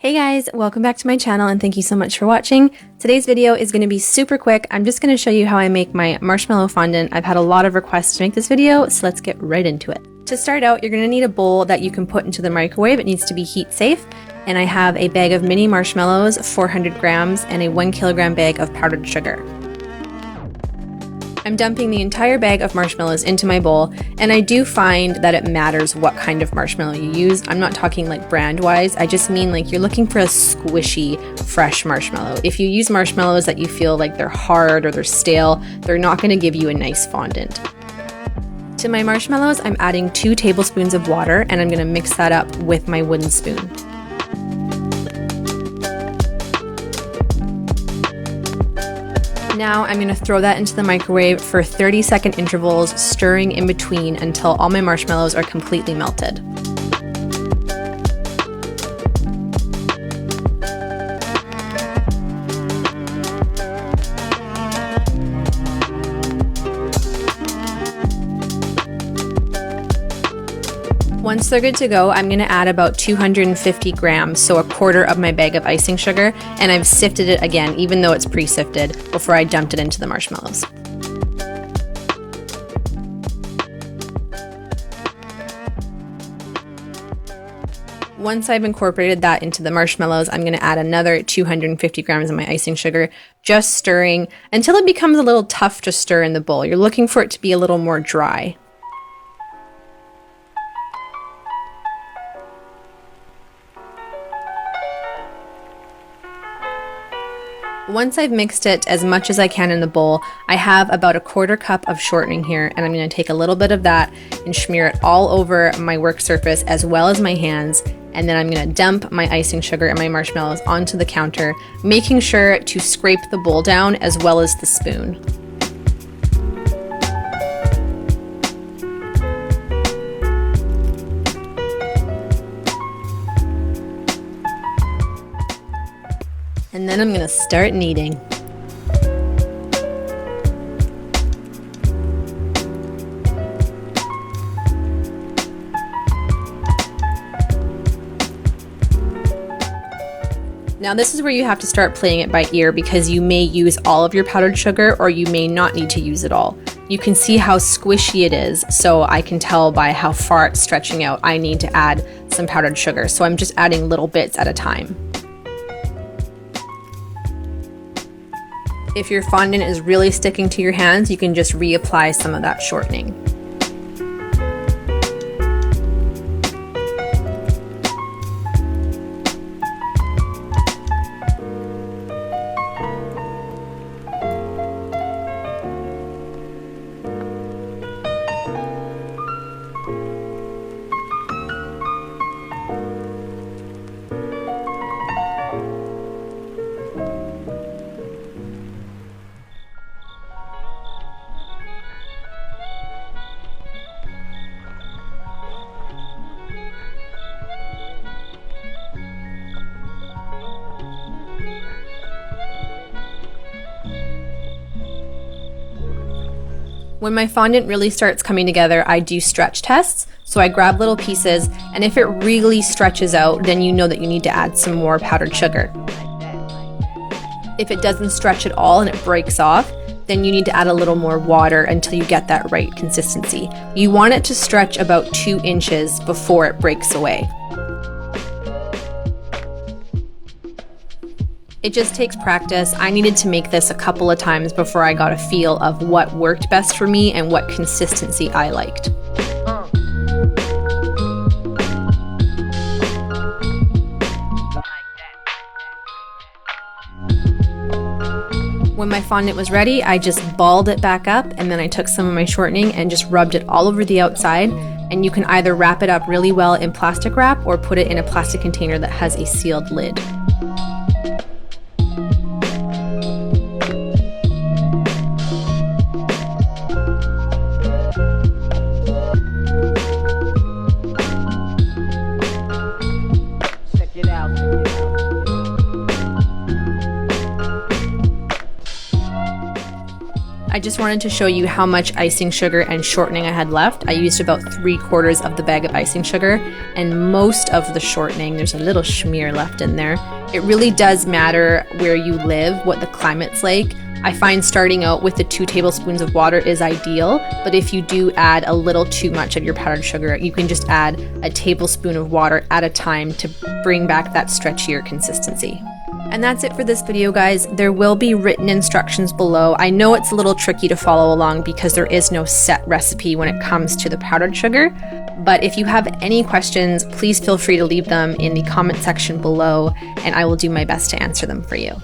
Hey guys, welcome back to my channel and thank you so much for watching. Today's video is going to be super quick. I'm just going to show you how I make my marshmallow fondant. I've had a lot of requests to make this video, so let's get right into it. To start out, you're going to need a bowl that you can put into the microwave. It needs to be heat safe. And I have a bag of mini marshmallows, 400 grams, and a 1 kilogram bag of powdered sugar. I'm dumping the entire bag of marshmallows into my bowl, and I do find that it matters what kind of marshmallow you use. I'm not talking like brand-wise, I just mean like you're looking for a squishy, fresh marshmallow. If you use marshmallows that you feel like they're hard or they're stale, they're not going to give you a nice fondant. To my marshmallows, I'm adding 2 tablespoons of water, and I'm going to mix that up with my wooden spoon. Now I'm going to throw that into the microwave for 30-second intervals, stirring in between until all my marshmallows are completely melted. Once they're good to go, I'm going to add about 250 grams, so a quarter of my bag of icing sugar, and I've sifted it again, even though it's pre-sifted, before I dumped it into the marshmallows. Once I've incorporated that into the marshmallows, I'm going to add another 250 grams of my icing sugar, just stirring until it becomes a little tough to stir in the bowl. You're looking for it to be a little more dry. Once I've mixed it as much as I can in the bowl, I have about a quarter cup of shortening here, and I'm going to take a little bit of that and smear it all over my work surface as well as my hands, and then I'm going to dump my icing sugar and my marshmallows onto the counter, making sure to scrape the bowl down as well as the spoon. And then I'm going to start kneading. Now this is where you have to start playing it by ear, because you may use all of your powdered sugar or you may not need to use it all. You can see how squishy it is, so I can tell by how far it's stretching out I need to add some powdered sugar. So I'm just adding little bits at a time. If your fondant is really sticking to your hands, you can just reapply some of that shortening. When my fondant really starts coming together, I do stretch tests. So I grab little pieces, and if it really stretches out, then you know that you need to add some more powdered sugar. If it doesn't stretch at all and it breaks off, then you need to add a little more water until you get that right consistency. You want it to stretch about 2 inches before it breaks away. It just takes practice. I needed to make this a couple of times before I got a feel of what worked best for me and what consistency I liked. When my fondant was ready, I just balled it back up, and then I took some of my shortening and just rubbed it all over the outside. And you can either wrap it up really well in plastic wrap or put it in a plastic container that has a sealed lid. I just wanted to show you how much icing sugar and shortening I had left. I used about 3/4 of the bag of icing sugar and most of the shortening. There's a little schmear left in there. It really does matter where you live, what the climate's like. I find starting out with the 2 tablespoons of water is ideal, but if you do add a little too much of your powdered sugar, you can just add a tablespoon of water at a time to bring back that stretchier consistency. And that's it for this video, guys. There will be written instructions below. I know it's a little tricky to follow along because there is no set recipe when it comes to the powdered sugar, but if you have any questions, please feel free to leave them in the comment section below, and I will do my best to answer them for you.